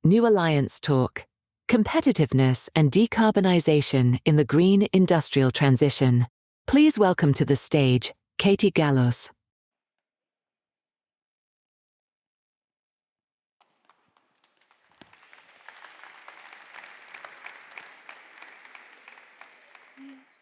New Alliance Talk, Competitiveness and Decarbonization in the Green Industrial Transition. Please welcome to the stage, Gallus.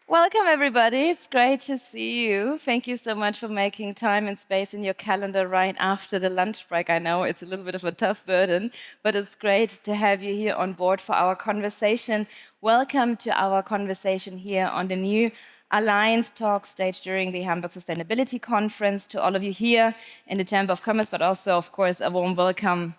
Welcome, everybody. It's great to see you. Thank you so much for making time and space in your calendar right after the lunch break. I know it's a little bit of a tough burden, but it's great to have you here on board for our conversation. Welcome to our conversation here on the New Alliance Talk stage during the Hamburg Sustainability Conference. To all of you here in the Chamber of Commerce, but also, of course, a warm welcome.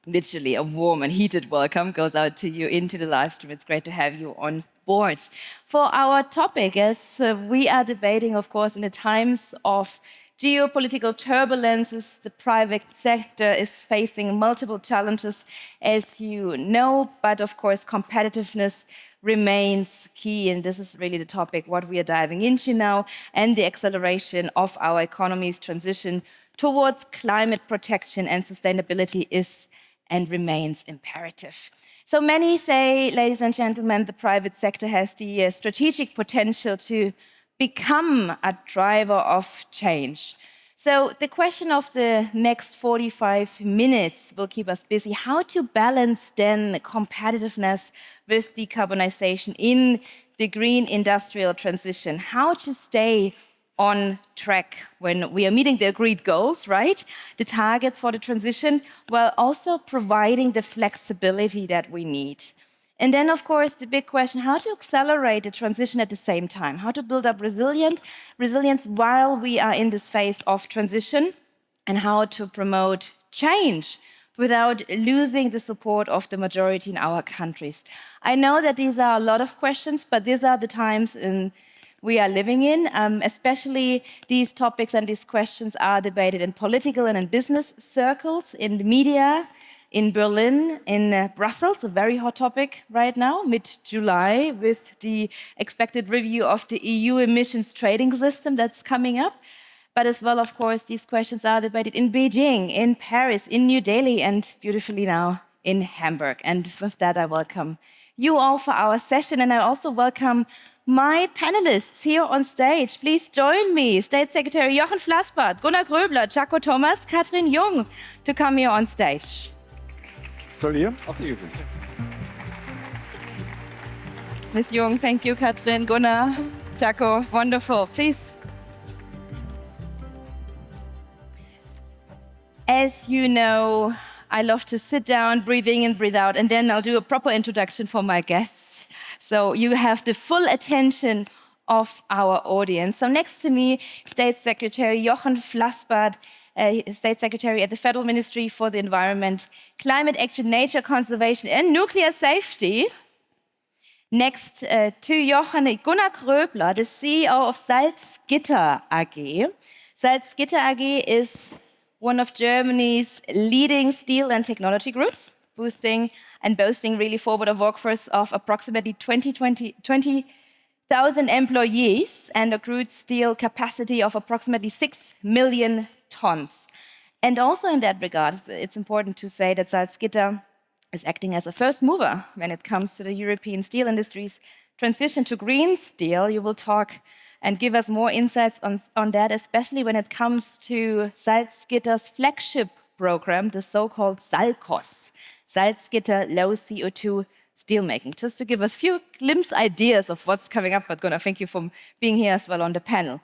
Literally, a warm and heated welcome goes out to you into the live stream. It's great to have you on board. For our topic, as we are debating, of course, in the times of geopolitical turbulences, the private sector is facing multiple challenges, as you know, but of course, competitiveness remains key, and this is really the topic what we are diving into now, and the acceleration of our economy's transition towards climate protection and sustainability is and remains imperative. So many say, ladies and gentlemen, the private sector has the strategic potential to become a driver of change. So the question of the next 45 minutes will keep us busy. How to balance then competitiveness with decarbonization in the green industrial transition? How to stay on track when we are meeting the agreed goals, right? The targets for the transition, while also providing the flexibility that we need. And then, of course, the big question, how to accelerate the transition at the same time? How to build up resilience while we are in this phase of transition, and how to promote change without losing the support of the majority in our countries. I know that these are a lot of questions, but these are the times we are living in, especially these topics and these questions are debated in political and in business circles, in the media, in Berlin, in Brussels, a very hot topic right now, mid-July, with the expected review of the EU emissions trading system that's coming up. But as well, of course, these questions are debated in Beijing, in Paris, in New Delhi, and beautifully now in Hamburg. And with that, I welcome you all for our session, and I also welcome my panelists here on stage. Please join me, State Secretary Jochen Flasbarth, Gunnar Groebler, Chacko, Catrin, Jung, to come here on stage. Soll hier? Auf die Übung. Ms. Jung, thank you, Catrin, Gunnar, Chacko, wonderful. Please. As you know, I love to sit down, breathe in and breathe out, and then I'll do a proper introduction for my guests. So you have the full attention of our audience. So next to me, State Secretary Jochen Flasbarth, State Secretary at the Federal Ministry for the Environment, Climate Action, Nature Conservation and Nuclear Safety. Next to Jochen, Gunnar Groebler, the CEO of Salzgitter AG. Salzgitter AG is one of Germany's leading steel and technology groups, boosting and boasting really forward a workforce of approximately 20,000 employees and a crude steel capacity of approximately 6 million tons. And also in that regard, it's important to say that Salzgitter is acting as a first mover when it comes to the European steel industry's transition to green steel. You will talk and give us more insights on that, especially when it comes to Salzgitter's flagship program, the so-called SALCOS, Salzgitter Low CO2 Steelmaking, just to give us a few glimpse ideas of what's coming up. But Gunnar, thank you for being here as well on the panel.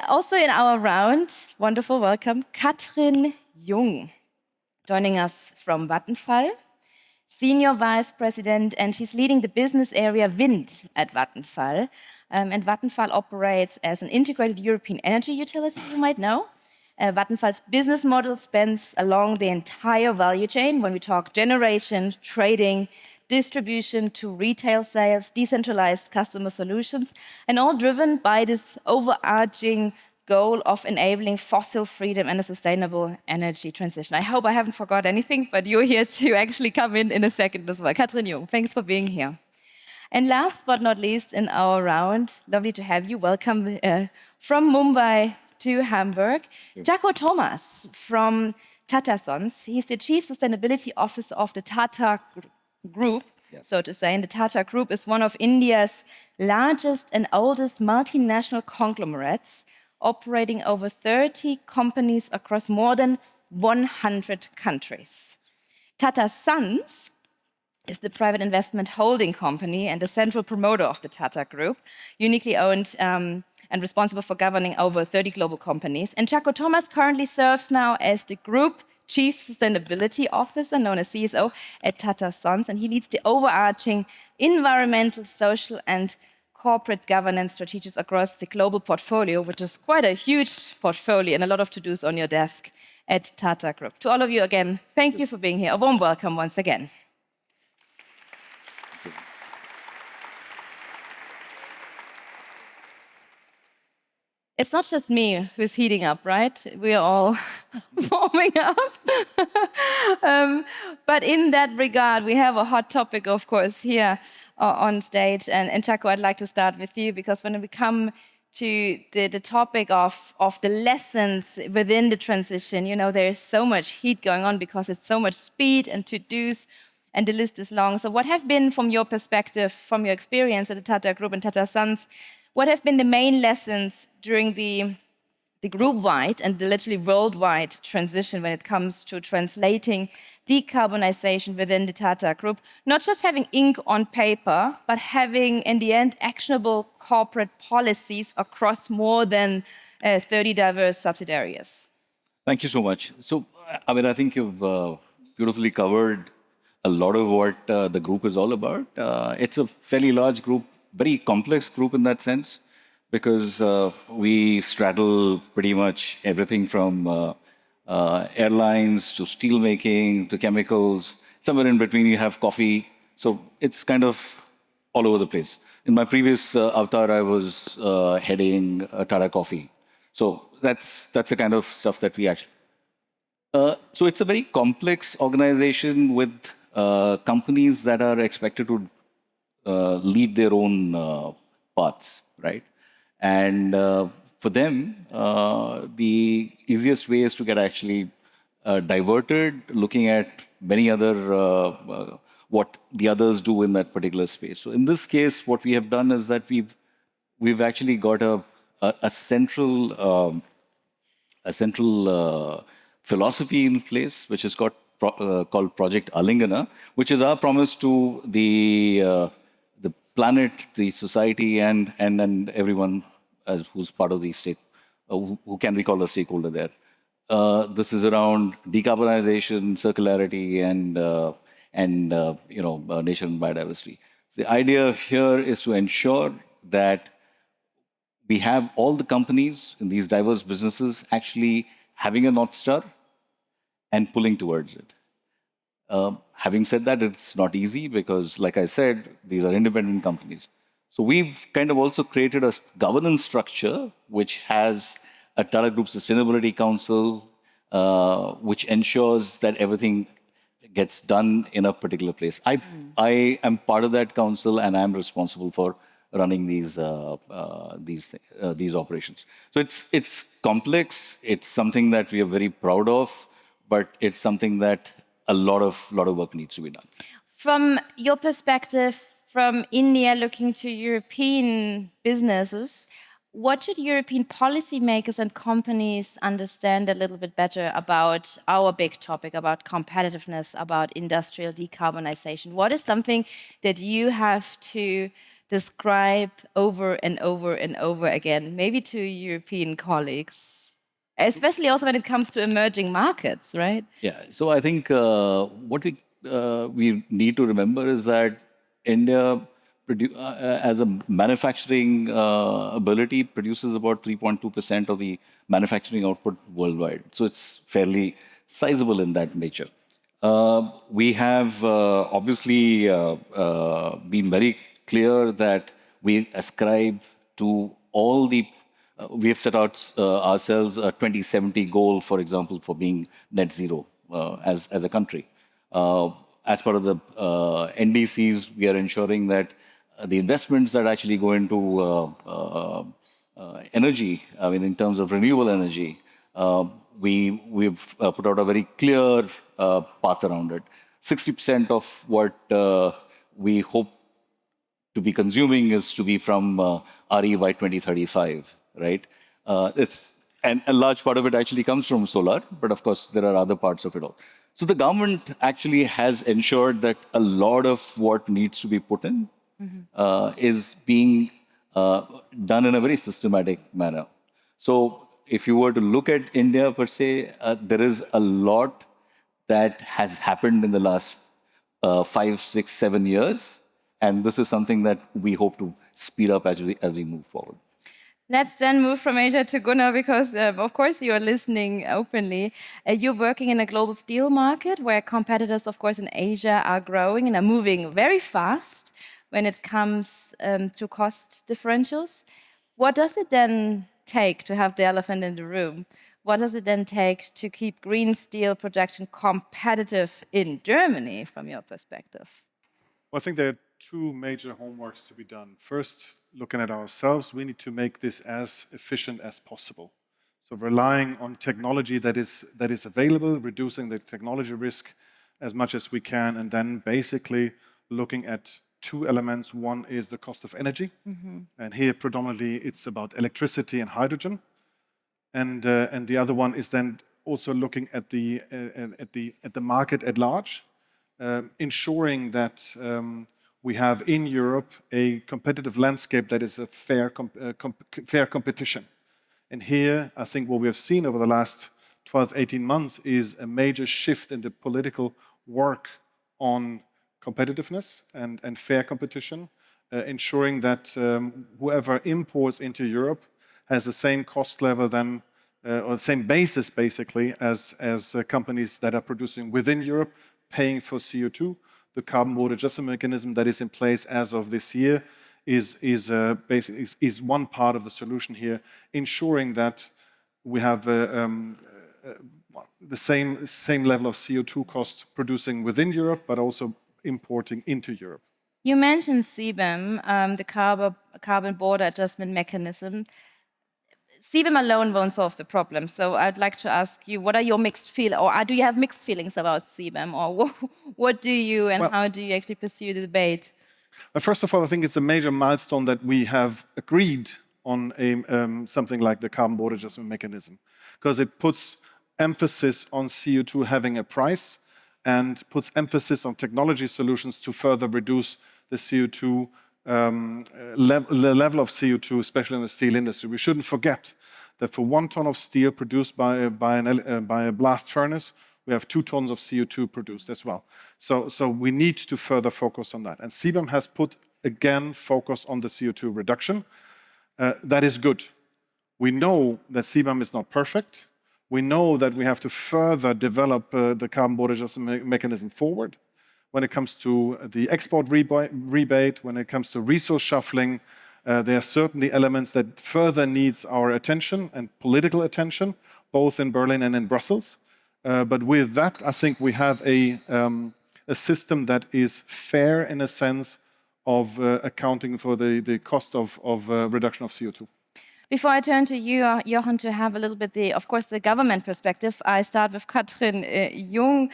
Also in our round, wonderful welcome, Catrin Jung, joining us from Vattenfall, Senior Vice President, and she's leading the business area Wind at Vattenfall. And Vattenfall operates as an integrated European energy utility, you might know. Vattenfall's business model spans along the entire value chain when we talk generation, trading, distribution to retail sales, decentralized customer solutions, and all driven by this overarching goal of enabling fossil freedom and a sustainable energy transition. I hope I haven't forgot anything, but you're here to actually come in a second as well. Catrin Jung, thanks for being here. And last but not least in our round, lovely to have you. Welcome from Mumbai to Hamburg. Chacko from Tata Sons. He's the Chief Sustainability Officer of the Tata Group, so to say. And the Tata Group is one of India's largest and oldest multinational conglomerates, operating over 30 companies across more than 100 countries. Tata Sons is the private investment holding company and the central promoter of the Tata Group, uniquely owned and responsible for governing over 30 global companies. And Chacko Thomas currently serves now as the Group Chief Sustainability Officer, known as CSO, at Tata Sons, and he leads the overarching environmental, social, and corporate governance strategies across the global portfolio, which is quite a huge portfolio and a lot of to-dos on your desk at Tata Group. To all of you again, thank you for being here. A warm welcome once again. It's not just me who's heating up, right? We are all warming up. But in that regard, we have a hot topic, of course, here on stage. And Chacko, I'd like to start with you, because when we come to the topic of the lessons within the transition, you know, there's so much heat going on because it's so much speed and to-dos, and the list is long. So what have been, from your perspective, from your experience at the Tata Group and Tata Sons, what have been the main lessons during the group-wide and the literally worldwide transition when it comes to translating decarbonization within the Tata Group? Not just having ink on paper, but having, in the end, actionable corporate policies across more than 30 diverse subsidiaries. Thank you so much. So, I mean, I think you've beautifully covered a lot of what the group is all about. It's a fairly large group, very complex group in that sense, because we straddle pretty much everything from airlines to steel making to chemicals. Somewhere in between you have coffee. So it's kind of all over the place. In my previous avatar, I was heading Tata Coffee. So that's the kind of stuff that we actually... So it's a very complex organization with companies that are expected to lead their own paths, right? And for them, the easiest way is to get actually diverted, looking at many other, what the others do in that particular space. So in this case, what we have done is that we've actually got a central philosophy in place, which is called Project Alingana, which is our promise to the planet, the society, and everyone who's part of the state, who can be called a stakeholder there. This is around decarbonization, circularity, and nature and biodiversity. The idea here is to ensure that we have all the companies in these diverse businesses actually having a North Star and pulling towards it. Having said that, it's not easy because, like I said, these are independent companies. So we've kind of also created a governance structure which has a Tata Group Sustainability Council, which ensures that everything gets done in a particular place. I am part of that council, and I'm responsible for running these operations. So it's complex. It's something that we are very proud of, but it's something that a lot of work needs to be done. From your perspective, from India looking to European businesses, what should European policymakers and companies understand a little bit better about our big topic, about competitiveness, about industrial decarbonization? What is something that you have to describe over and over and over again, maybe to European colleagues? Especially also when it comes to emerging markets, right? Yeah, so I think what we need to remember is that India, as a manufacturing ability, produces about 3.2% of the manufacturing output worldwide. So it's fairly sizable in that nature. We have obviously been very clear that we ascribe to all the we have set out ourselves a 2070 goal, for example, for being net zero as a country. As part of the NDCs, we are ensuring that the investments that actually go into energy, I mean, in terms of renewable energy, we've put out a very clear path around it. 60% of what we hope to be consuming is to be from RE by 2035, right? And a large part of it actually comes from solar, but of course there are other parts of it all. So the government actually has ensured that a lot of what needs to be put in is being done in a very systematic manner. So if you were to look at India per se, there is a lot that has happened in the last 5, 6, 7 years. And this is something that we hope to speed up as we move forward. Let's then move from Asia to Gunnar, because of course you are listening openly. You're working in a global steel market where competitors, of course, in Asia are growing and are moving very fast when it comes to cost differentials. What does it then take to have the elephant in the room? What does it then take to keep green steel production competitive in Germany, from your perspective? Well, I think there are two major homeworks to be done. First, looking at ourselves, we need to make this as efficient as possible. So relying on technology that is available, reducing the technology risk as much as we can, and then basically looking at two elements. One is the cost of energy, and here predominantly it's about electricity and hydrogen, and the other one is then also looking at the market at large, ensuring that we have in Europe a competitive landscape that is a fair competition. And here, I think what we have seen over the last 12, 18 months is a major shift in the political work on competitiveness and fair competition, ensuring that whoever imports into Europe has the same cost level then, or the same basis basically as companies that are producing within Europe, paying for CO2. The carbon border adjustment mechanism that is in place as of this year is one part of the solution here, ensuring that we have the same level of CO2 cost producing within Europe, but also importing into Europe. You mentioned CBAM, the carbon border adjustment mechanism. CBAM alone won't solve the problem. So I'd like to ask you, what are your mixed feelings, or do you have mixed feelings about CBAM, or what do you and how do you actually pursue the debate? First of all, I think it's a major milestone that we have agreed on something like the carbon border adjustment mechanism, because it puts emphasis on CO2 having a price and puts emphasis on technology solutions to further reduce the CO2 the level of CO2, especially in the steel industry. We shouldn't forget that for 1 ton of steel produced by a blast furnace, we have 2 tons of CO2 produced as well. So we need to further focus on that. And CBAM has put, again, focus on the CO2 reduction. That is good. We know that CBAM is not perfect. We know that we have to further develop the carbon border adjustment mechanism forward. When it comes to the export rebate, when it comes to resource shuffling, there are certainly elements that further needs our attention and political attention, both in Berlin and in Brussels. But with that, I think we have a system that is fair in a sense of accounting for the cost of reduction of CO2. Before I turn to you, Jochen, to have a little bit, of course, the government perspective, I start with Catrin, Jung,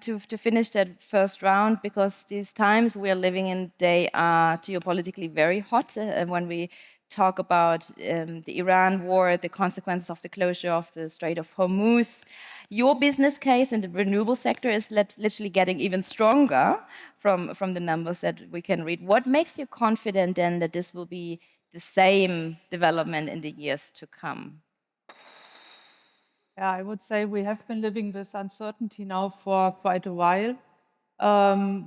to finish that first round, because these times we are living in, they are geopolitically very hot. When we talk about the Iran war, the consequences of the closure of the Strait of Hormuz, your business case in the renewable sector is literally getting even stronger from the numbers that we can read. What makes you confident then that this will be the same development in the years to come? Yeah, I would say we have been living with uncertainty now for quite a while.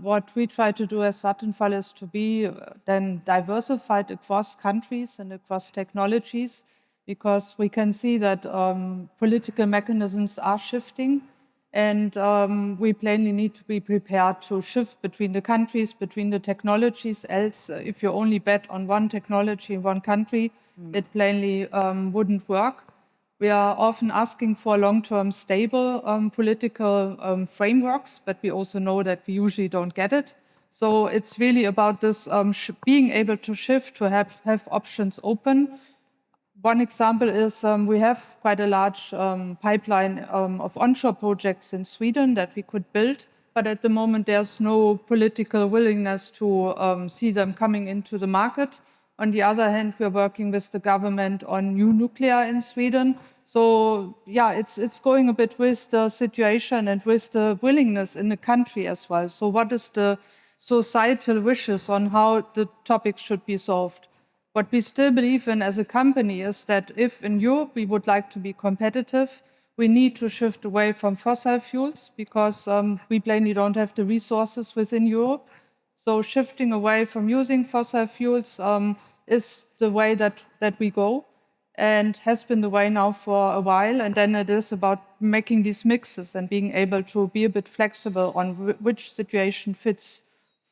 What we try to do as Vattenfall is to be then diversified across countries and across technologies, because we can see that political mechanisms are shifting, and we plainly need to be prepared to shift between the countries, between the technologies. Else, if you only bet on one technology in one country, it plainly wouldn't work. We are often asking for long-term stable political frameworks, but we also know that we usually don't get it. So it's really about this being able to shift, to have options open. one example is we have quite a large pipeline of onshore projects in Sweden that we could build, but at the moment there's no political willingness to see them coming into the market. On the other hand, we're working with the government on new nuclear in Sweden. So yeah, it's going a bit with the situation and with the willingness in the country as well. So what is the societal wishes on how the topic should be solved? What we still believe in as a company is that if in Europe we would like to be competitive, we need to shift away from fossil fuels because we plainly don't have the resources within Europe. So shifting away from using fossil fuels is the way that we go and has been the way now for a while. And then it is about making these mixes and being able to be a bit flexible on which situation fits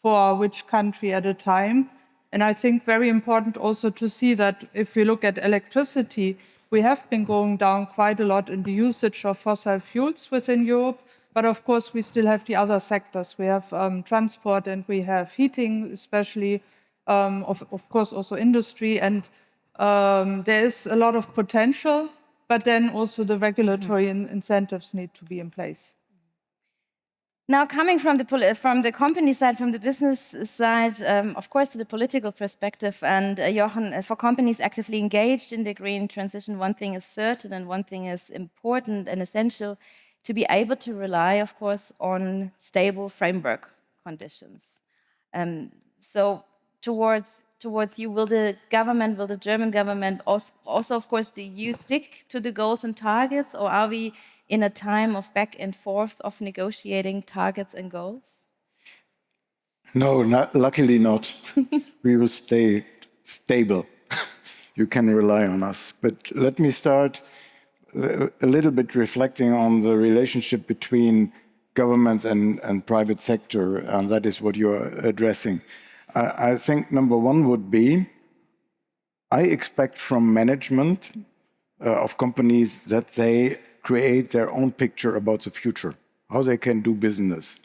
for which country at a time. And I think very important also to see that if we look at electricity, we have been going down quite a lot in the usage of fossil fuels within Europe. But of course, we still have the other sectors. We have transport and we have heating, especially, of course, also industry. And there is a lot of potential, but then also the regulatory incentives need to be in place. Now, coming from the company side, from the business side, of course, to the political perspective, and Jochen, for companies actively engaged in the green transition, one thing is certain and one thing is important and essential, to be able to rely, of course, on stable framework conditions. So towards you, will the German government also, of course, do you stick to the goals and targets, or are we in a time of back and forth of negotiating targets and goals? No, luckily not. We will stay stable. You can rely on us. But let me start a little bit reflecting on the relationship between government and private sector, and that is what you're addressing. I think number one would be, I expect from management of companies that they create their own picture about the future, how they can do business,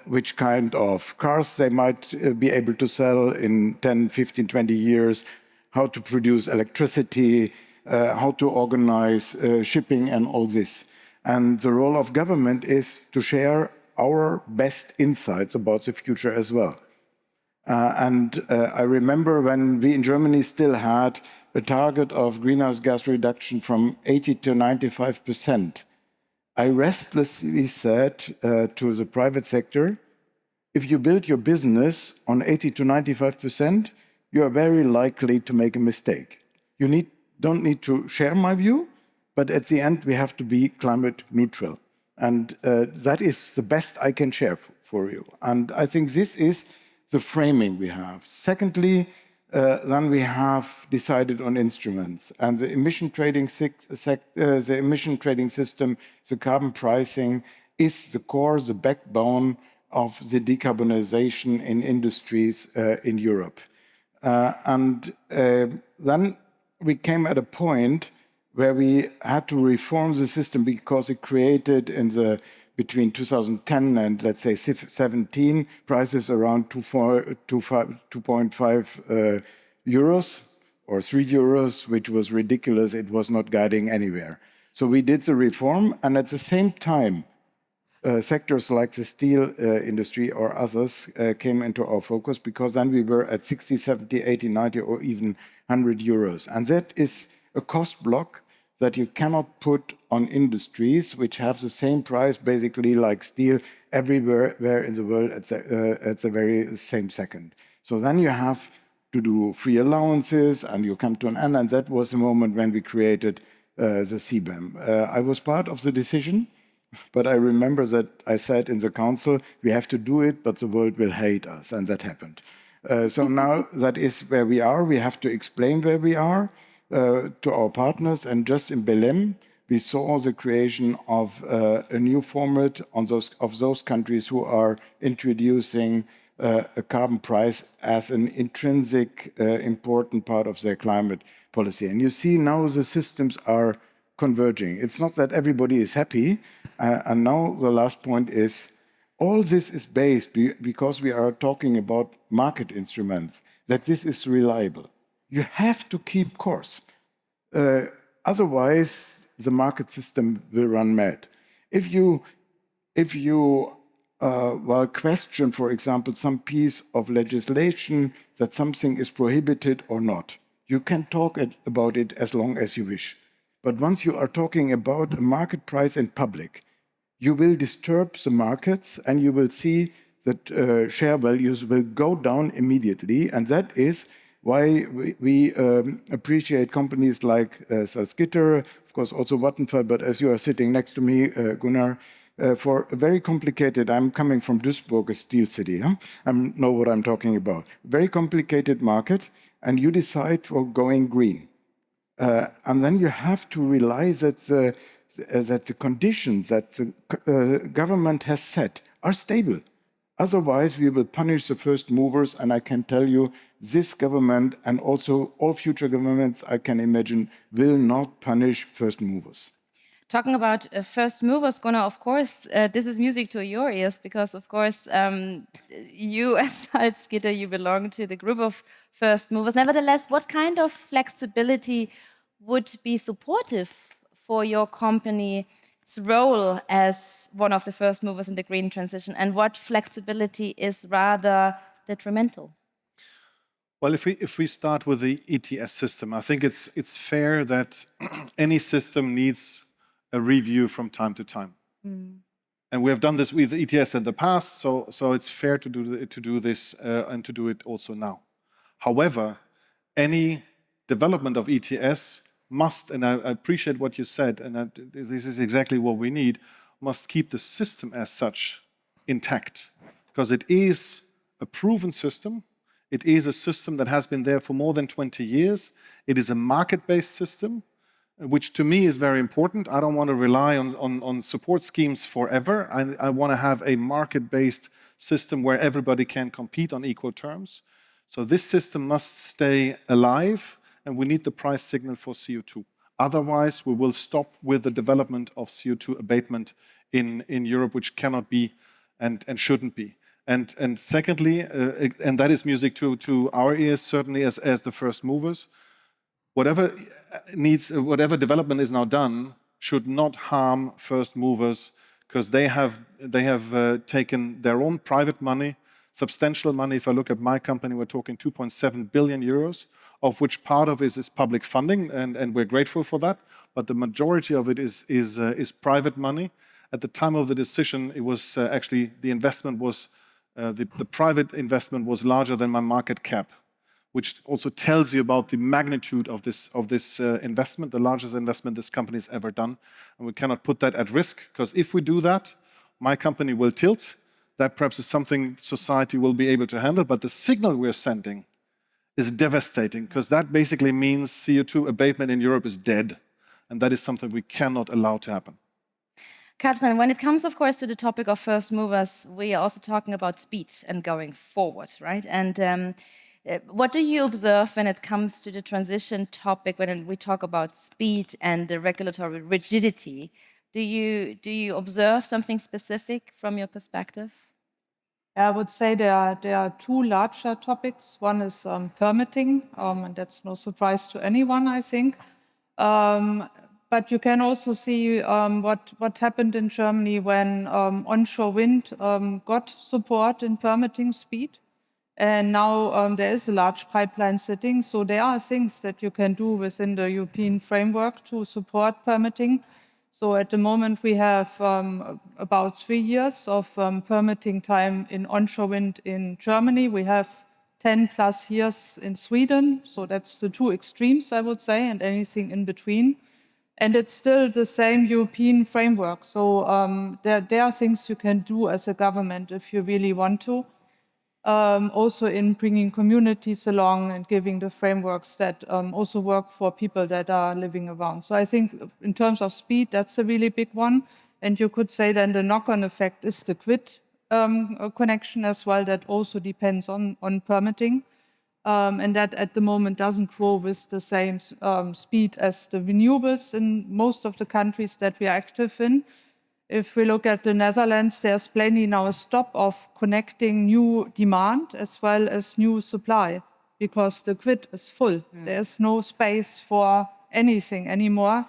which kind of cars they might be able to sell in 10, 15, 20 years, how to produce electricity, how to organize shipping and all this. And the role of government is to share our best insights about the future as well. I remember when we in Germany still had a target of greenhouse gas reduction from 80 to 95%. I restlessly said to the private sector, if you build your business on 80 to 95%, you are very likely to make a mistake. You don't need to share my view, but at the end we have to be climate neutral. And that is the best I can share for you. And I think this is the framing we have. Secondly, then we have decided on instruments, and the emission trading system, the carbon pricing, is the core, the backbone of the decarbonization in industries in Europe. Then we came at a point where we had to reform the system because it created between 2010 and let's say 17 prices around 2.5 euros or 3 euros, which was ridiculous. It was not guiding anywhere. So we did the reform, and at the same time, sectors like the steel industry or others came into our focus, because then we were at 60, 70, 80, 90, or even 100 euros. And that is a cost block that you cannot put on industries which have the same price, basically like steel, everywhere in the world at the very same second. So then you have to do free allowances, and you come to an end. And that was the moment when we created the CBAM. I was part of the decision, but I remember that I said in the council, we have to do it, but the world will hate us, and that happened. So now that is where we are. We have to explain where we are to our partners, and just in Belém, we saw the creation of a new format of those countries who are introducing a carbon price as an intrinsic important part of their climate policy. And you see now the systems are converging. It's not that everybody is happy. And now the last point is, all this is based, because we are talking about market instruments, that this is reliable. You have to keep course. Otherwise, the market system will run mad. If you question, for example, some piece of legislation that something is prohibited or not, you can talk about it as long as you wish. But once you are talking about a market price in public, you will disturb the markets and you will see that share values will go down immediately. And that is why we appreciate companies like Salzgitter, of course also Vattenfall, but as you are sitting next to me, Gunnar, for a very complicated, I'm coming from Duisburg, a steel city, huh? I know what I'm talking about. Very complicated market, and you decide for going green. And then you have to realize that the conditions that the government has set are stable. Otherwise, we will punish the first movers, and I can tell you, this government and also all future governments I can imagine will not punish first movers. Talking about first movers, Gunnar, of course, this is music to your ears because, of course, you as Salzgitter, you belong to the group of first movers. Nevertheless, what kind of flexibility would be supportive for your company's role as one of the first movers in the green transition, and what flexibility is rather detrimental? Well, if we start with the ETS system, I think it's fair that any system needs a review from time to time. And we have done this with ETS in the past, so it's fair to do this and to do it also now. However, any development of ETS must, and I appreciate what you said, and this is exactly what we need, must keep the system as such intact, because it is a proven system. It is a system that has been there for more than 20 years. It is a market-based system, which to me is very important. I don't want to rely on support schemes forever. I want to have a market-based system where everybody can compete on equal terms. So this system must stay alive, and we need the price signal for CO2. Otherwise, we will stop with the development of CO2 abatement in Europe, which cannot be and shouldn't be. And secondly, and that is music to our ears, certainly as the first movers, whatever development is now done should not harm first movers, because they have taken their own private money, substantial money. If I look at my company, we're talking 2.7 billion euros, of which part of it is public funding, and we're grateful for that. But the majority of it is private money. At the time of the decision, it was actually the investment was the private investment was larger than my market cap, which also tells you about the magnitude of this investment, the largest investment this company has ever done. And we cannot put that at risk, because if we do that, my company will tilt. That perhaps is something society will be able to handle, but the signal we're sending is devastating, because that basically means CO2 abatement in Europe is dead. And that is something we cannot allow to happen. Catrin, when it comes, of course, to the topic of first movers, we are also talking about speed and going forward, right? And what do you observe when it comes to the transition topic, when we talk about speed and the regulatory rigidity? Do you observe something specific from your perspective? I would say there are two larger topics. One is permitting, and that's no surprise to anyone, I think. But you can also see what happened in Germany when onshore wind got support in permitting speed. And now there is a large pipeline sitting. So there are things that you can do within the European framework to support permitting. So at the moment, we have about 3 years of permitting time in onshore wind in Germany. We have 10 plus years in Sweden. So that's the two extremes, I would say, and anything in between. And it's still the same European framework. So there are things you can do as a government if you really want to. Also in bringing communities along and giving the frameworks that also work for people that are living around. So I think in terms of speed, that's a really big one. And you could say then the knock-on effect is the grid connection as well. That also depends on permitting. And that at the moment doesn't grow with the same speed as the renewables in most of the countries that we are active in. If we look at the Netherlands, there's plainly now a stop of connecting new demand as well as new supply, because the grid is full. There's no space for anything anymore,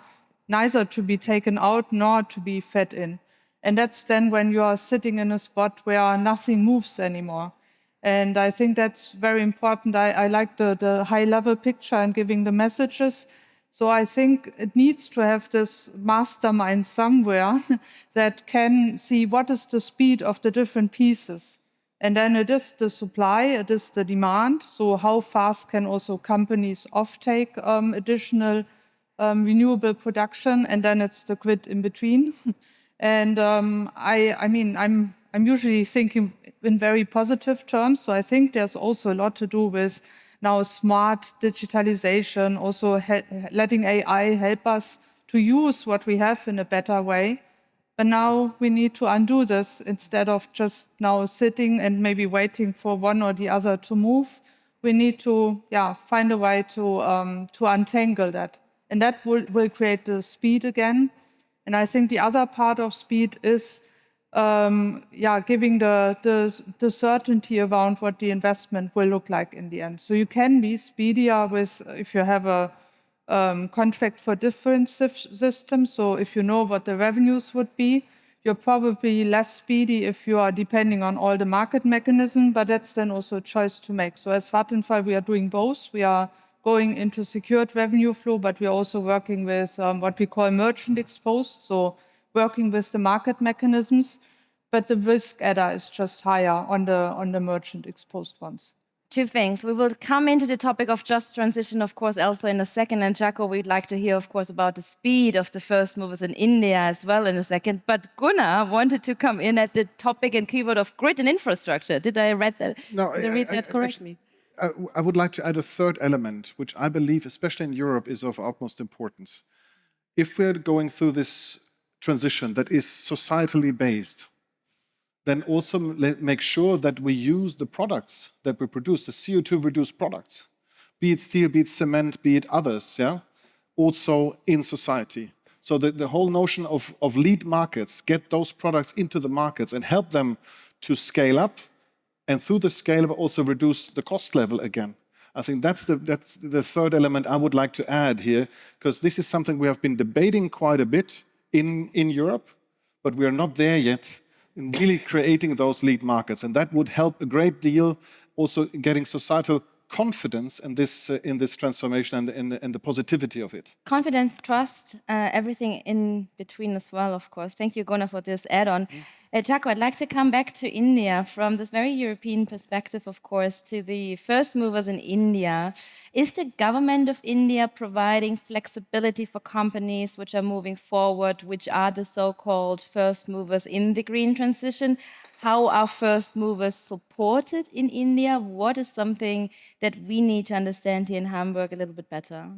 neither to be taken out nor to be fed in. And that's then when you are sitting in a spot where nothing moves anymore. And I think that's very important. I like the high-level picture and giving the messages. So I think it needs to have this mastermind somewhere that can see what is the speed of the different pieces. And then it is the supply, it is the demand. So how fast can also companies offtake additional renewable production, and then it's the grid in between. And I mean, I'm usually thinking in very positive terms. So I think there's also a lot to do with now smart digitalization, also letting AI help us to use what we have in a better way. But now we need to undo this instead of just now sitting and maybe waiting for one or the other to move. We need to find a way to untangle that. And that will create the speed again. And I think the other part of speed is giving the certainty around what the investment will look like in the end. So you can be speedier with if you have a contract for different systems. So if you know what the revenues would be, you're probably less speedy if you are depending on all the market mechanism, but that's then also a choice to make. So as Vattenfall, we are doing both. We are going into secured revenue flow, but we're also working with what we call merchant exposed, so working with the market mechanisms, but the risk adder is just higher on the merchant exposed ones. Two things. We will come into the topic of just transition, of course, also in a second. And Chacko, we'd like to hear, of course, about the speed of the first movers in India as well in a second. But Gunnar wanted to come in at the topic and keyword of grid and infrastructure. Did I read that? No, did I read that correctly? I would like to add a third element, which I believe, especially in Europe, is of utmost importance. If we're going through this transition that is societally based, then also make sure that we use the products that we produce, the CO2-reduced products, be it steel, be it cement, be it others, also in society. So the whole notion of lead markets, get those products into the markets and help them to scale up, and through the scale up also reduce the cost level again. I think that's the third element I would like to add here, because this is something we have been debating quite a bit in Europe, but we are not there yet in really creating those lead markets. And that would help a great deal also getting societal confidence in this transformation and the positivity of it. Confidence, trust, everything in between as well, of course. Thank you, Gunnar, for this add-on. Chacko, I'd like to come back to India from this very European perspective, of course, to the first movers in India. Is the government of India providing flexibility for companies which are moving forward, which are the so-called first movers in the green transition? How are first movers supported in India? What is something that we need to understand here in Hamburg a little bit better?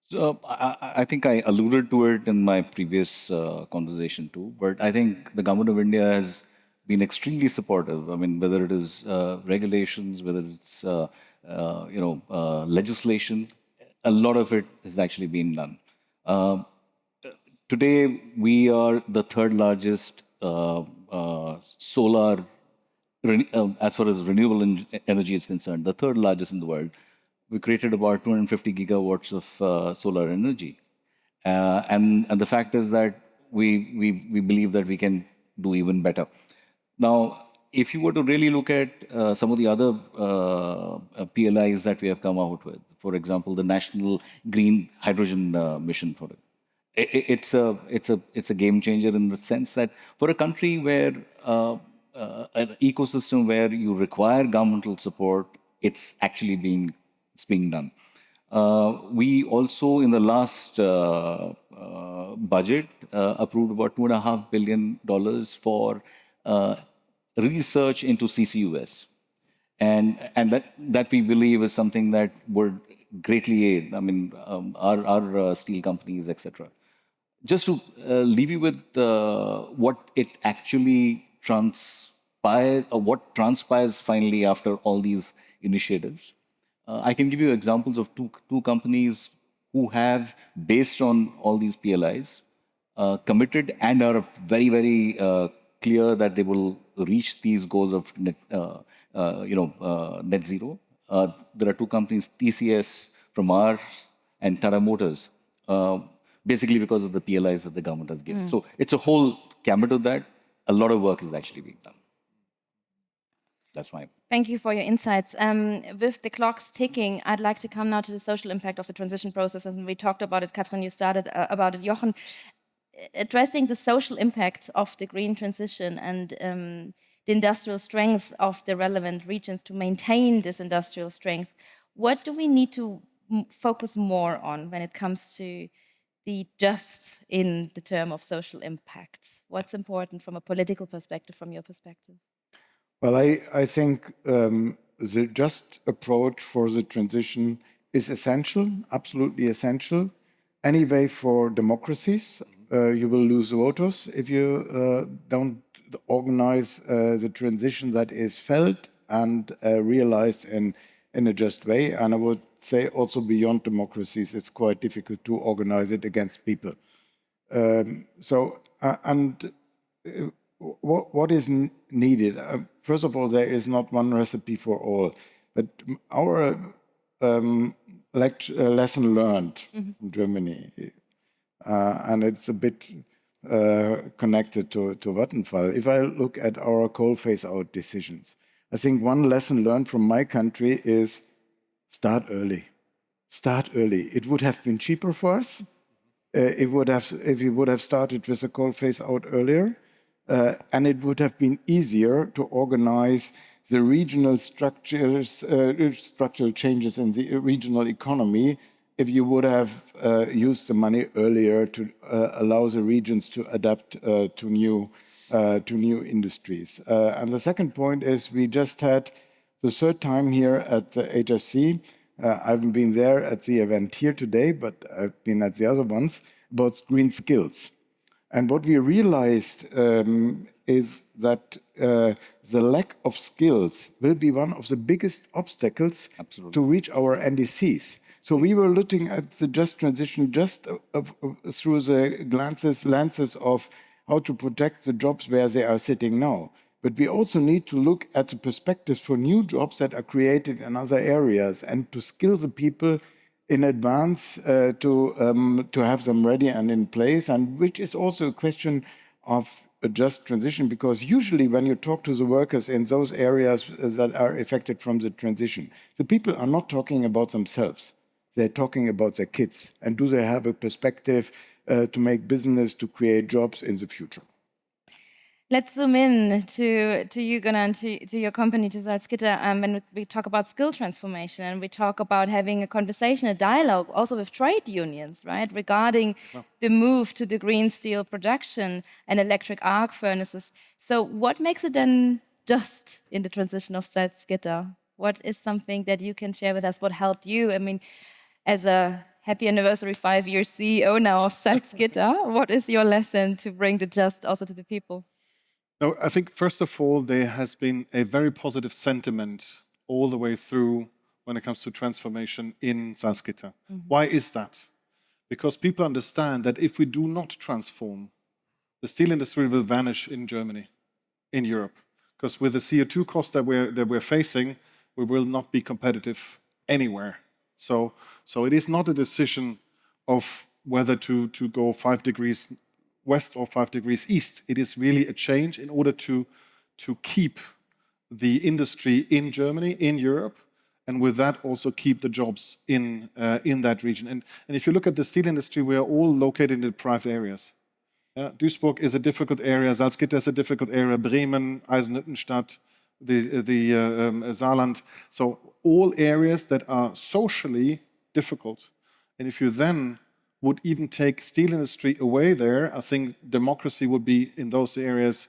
So I think I alluded to it in my previous conversation too, but I think the government of India has been extremely supportive. I mean, whether it is regulations, whether it's legislation, a lot of it has actually been done. Today, we are the third largest solar, as far as renewable energy is concerned, the third largest in the world. We created about 250 gigawatts of solar energy. And the fact is that we believe that we can do even better. Now, if you were to really look at some of the other PLIs that we have come out with, for example, the National Green Hydrogen Mission for it, it's a game changer in the sense that for a country where an ecosystem where you require governmental support, it's actually being done. We also, in the last budget, approved about $2.5 billion for research into CCUS. And that we believe is something that would greatly aid, I mean, our steel companies, etc. Just to leave you with what it actually transpires, or what transpires finally after all these initiatives. I can give you examples of two companies who have, based on all these PLIs, committed and are very, very clear that they will reach these goals of net zero. There are two companies, TCS from ours and Tata Motors basically because of the PLIs that the government has given. So it's a whole gamut of that. A lot of work is actually being done. That's my... Thank you for your insights. With the clocks ticking, I'd like to come now to the social impact of the transition process. And we talked about it, Catrin, you started about it, Jochen. Addressing the social impact of the green transition and the industrial strength of the relevant regions to maintain this industrial strength, what do we need to focus more on when it comes to the just in the term of social impact? What's important from a political perspective, from your perspective? Well, I think the just approach for the transition is essential, absolutely essential. Anyway, for democracies, you will lose voters if you don't organize the transition that is felt and realized in a just way. And I would say also beyond democracies, it's quite difficult to organize it against people. What is needed? First of all, there is not one recipe for all, but our lesson learned from Germany, and it's a bit connected to Vattenfall. If I look at our coal phase-out decisions, I think one lesson learned from my country is start early. Start early. It would have been cheaper for us if we would have started with a coal phase-out earlier. And it would have been easier to organize the regional structural changes in the regional economy if you would have used the money earlier to allow the regions to adapt to new industries. And the second point is we just had the third time here at the HSC. I haven't been there at the event here today, but I've been at the other ones, about green skills. And what we realized is that the lack of skills will be one of the biggest obstacles to reach our NDCs. So we were looking at the just transition just through the lenses of how to protect the jobs where they are sitting now. But we also need to look at the perspectives for new jobs that are created in other areas and to skill the people in advance to have them ready and in place, and which is also a question of a just transition, because usually when you talk to the workers in those areas that are affected from the transition, the people are not talking about themselves. They're talking about their kids, and do they have a perspective to make business, to create jobs in the future? Let's zoom in to you, Gunnar, and to your company, to Salzgitter, when we talk about skill transformation and we talk about having a conversation, a dialogue, also with trade unions, right, regarding the move to the green steel production and electric arc furnaces. So what makes it then just in the transition of Salzgitter? What is something that you can share with us? What helped you? I mean, as a happy anniversary 5-year CEO now of Salzgitter, what is your lesson to bring the just also to the people? No, I think first of all, there has been a very positive sentiment all the way through when it comes to transformation in Salzgitter. Why is that? Because people understand that if we do not transform, the steel industry will vanish in Germany, in Europe. Because with the CO2 cost that we're facing, we will not be competitive anywhere. So it is not a decision of whether to go 5 degrees west or 5 degrees east. It is really a change in order to keep the industry in Germany, in Europe, and with that also keep the jobs in that region. And if you look at the steel industry, we are all located in the private areas. Duisburg is a difficult area, Salzgitter is a difficult area, Bremen, Eisenhüttenstadt, the Saarland. So all areas that are socially difficult. And if you then would even take steel industry away there, I think democracy would be in those areas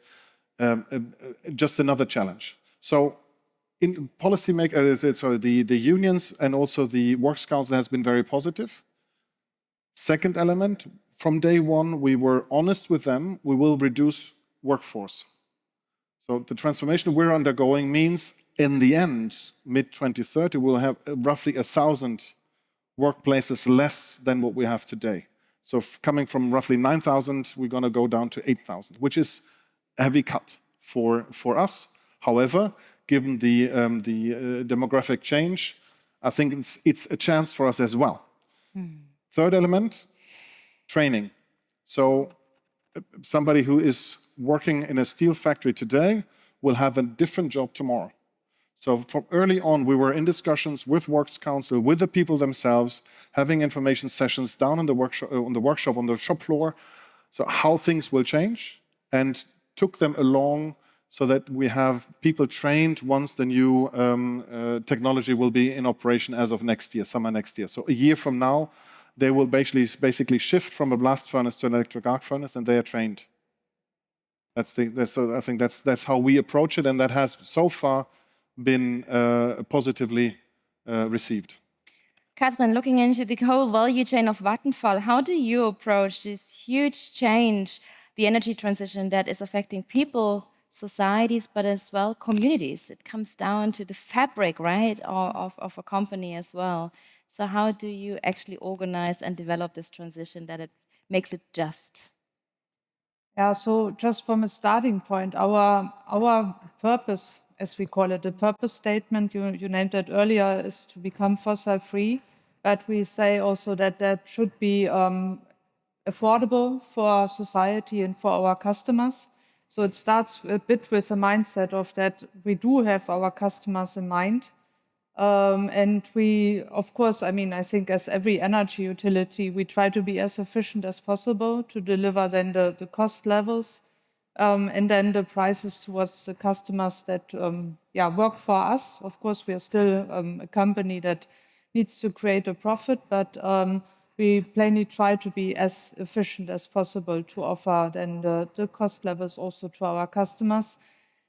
just another challenge. So in the unions and also the Works Council has been very positive. Second element, from day one, we were honest with them, we will reduce workforce. So the transformation we're undergoing means in the end, mid-2030, we'll have roughly 1,000 workplaces less than what we have today. So coming from roughly 9,000, we're going to go down to 8,000, which is a heavy cut for us. However, given the demographic change, I think it's a chance for us as well. Third element, Training. So somebody who is working in a steel factory today will have a different job tomorrow. So from early on, we were in discussions with Works Council, with the people themselves, having information sessions down in the workshop, on the shop floor, so how things will change, and took them along so that we have people trained once the new technology will be in operation as of next year, summer next year. So a year from now, they will basically shift from a blast furnace to an electric arc furnace, and they are trained. So I think that's how we approach it, and that has so far been positively received. Catrin, looking into the whole value chain of Vattenfall, how do you approach this huge change, the energy transition that is affecting people, societies, but as well communities? It comes down to the fabric, right, of a company as well. So how do you actually organize and develop this transition that it makes it just? Yeah, so just from a starting point, our purpose, as we call it, the purpose statement, you named that earlier, is to become fossil free. But we say also that that should be affordable for society and for our customers. So it starts a bit with a mindset of that we do have our customers in mind. And we, of course, I mean, I think as every energy utility, we try to be as efficient as possible to deliver then the cost levels and then the prices towards the customers that work for us. Of course, we are still a company that needs to create a profit, but we plainly try to be as efficient as possible to offer then the cost levels also to our customers.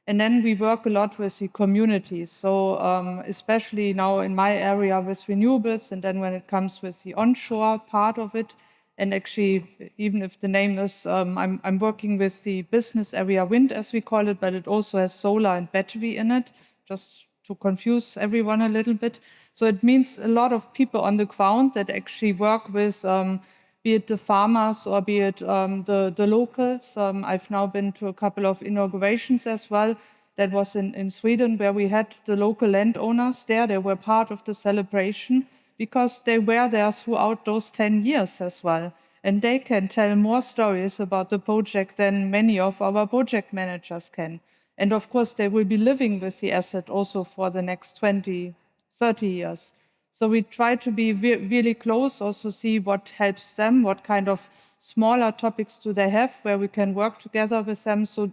And then we work a lot with the communities. So especially now in my area with renewables, and then when it comes with the onshore part of it, and actually, even if the name is, I'm working with the business area wind, as we call it, but it also has solar and battery in it, just to confuse everyone a little bit. So it means a lot of people on the ground that actually work with be it the farmers or be it the locals. I've now been to a couple of inaugurations as well. That was in Sweden, where we had the local landowners there. They were part of the celebration because they were there throughout those 10 years as well. And they can tell more stories about the project than many of our project managers can. And of course, they will be living with the asset also for the next 20, 30 years. So we try to be really close, also see what helps them, what kind of smaller topics do they have where we can work together with them. So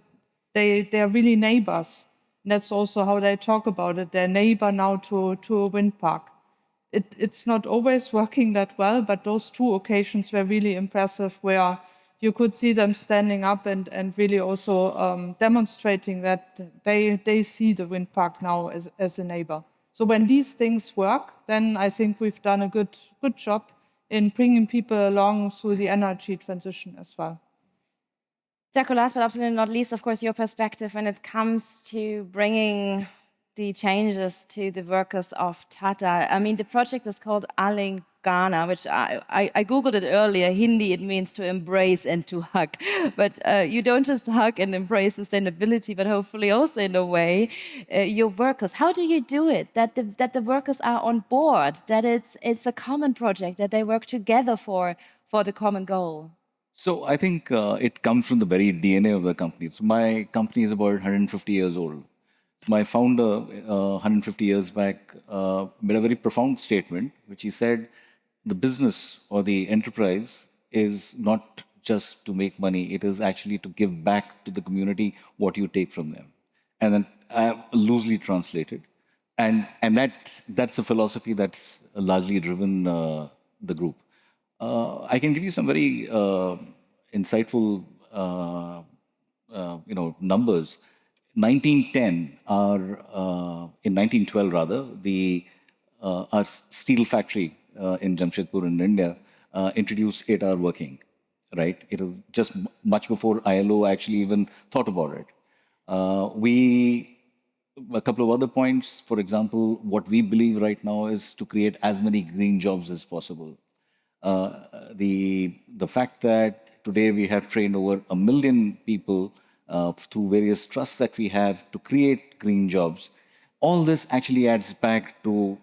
they're really neighbors. And that's also how they talk about it. They're neighbor now to a wind park. It's not always working that well, but those two occasions were really impressive where you could see them standing up and really also demonstrating that they see the wind park now as a neighbor. So when these things work, then I think we've done a good job in bringing people along through the energy transition as well. Chacko, last but absolutely not least, of course, your perspective when it comes to bringing the changes to the workers of Tata. I mean, the project is called Ghana, which I Googled it earlier. Hindi, it means to embrace and to hug. But you don't just hug and embrace sustainability, but hopefully also in a way your workers. How do you do it? That the workers are on board, that it's a common project, that they work together for the common goal? So I think it comes from the very DNA of the company. So my company is about 150 years old. My founder, 150 years back, made a very profound statement, which he said, the business or the enterprise is not just to make money, it is actually to give back to the community what you take from them. And then loosely translated. And that's a philosophy that's largely driven the group. I can give you some very insightful numbers. 1910, in 1912 rather, our steel factory in Jamshedpur in India introduced 8-hour working, right? It was just much before ILO actually even thought about it. A couple of other points, for example, what we believe right now is to create as many green jobs as possible. The fact that today we have trained over 1 million people through various trusts that we have to create green jobs, all this actually adds back to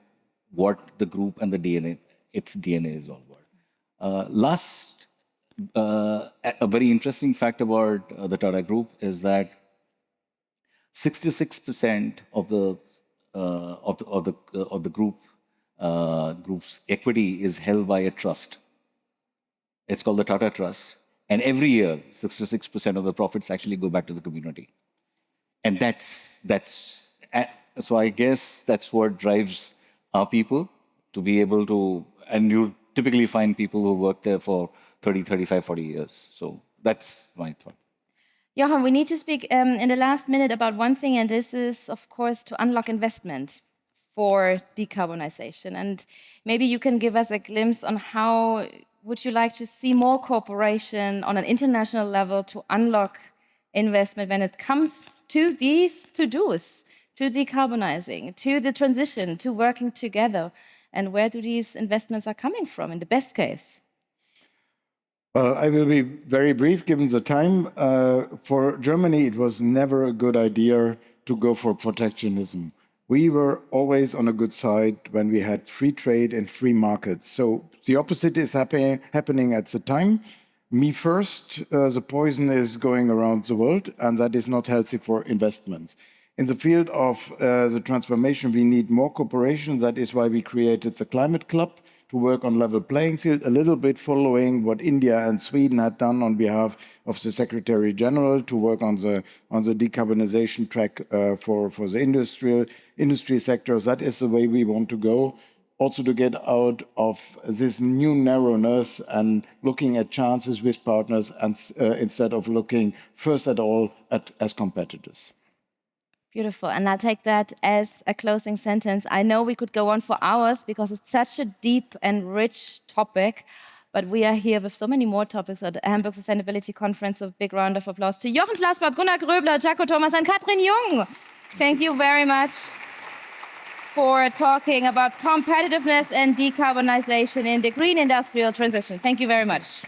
what the group and the DNA, its DNA is all about. Last a very interesting fact about the Tata Group is that 66% of the group's equity is held by a trust. It's called the Tata Trust, and every year 66% of the profits actually go back to the community. And so I guess that's what drives our people to be able to, and you typically find people who work there for 30, 35, 40 years. So that's my thought. Jochen, we need to speak in the last minute about one thing, and this is, of course, to unlock investment for decarbonization. And maybe you can give us a glimpse on how would you like to see more cooperation on an international level to unlock investment when it comes to these to-dos, to decarbonizing, to the transition, to working together? And where do these investments are coming from in the best case? Well, I will be very brief given the time. For Germany, it was never a good idea to go for protectionism. We were always on a good side when we had free trade and free markets. So the opposite is happening at the time. Me first, the poison is going around the world, and that is not healthy for investments. In the field of the transformation, we need more cooperation. That is why we created the Climate Club, to work on level playing field, a little bit following what India and Sweden had done on behalf of the Secretary General, to work on the decarbonization track for the industry sectors. That is the way we want to go. Also to get out of this new narrowness and looking at chances with partners, and instead of looking first at all as competitors. Beautiful. And I'll take that as a closing sentence. I know we could go on for hours because it's such a deep and rich topic, but we are here with so many more topics at the Hamburg Sustainability Conference. A big round of applause to Jochen Flasbarth, Gunnar Groebler, Chacko Thomas, and Catrin Jung. Thank you very much for talking about competitiveness and decarbonization in the green industrial transition. Thank you very much.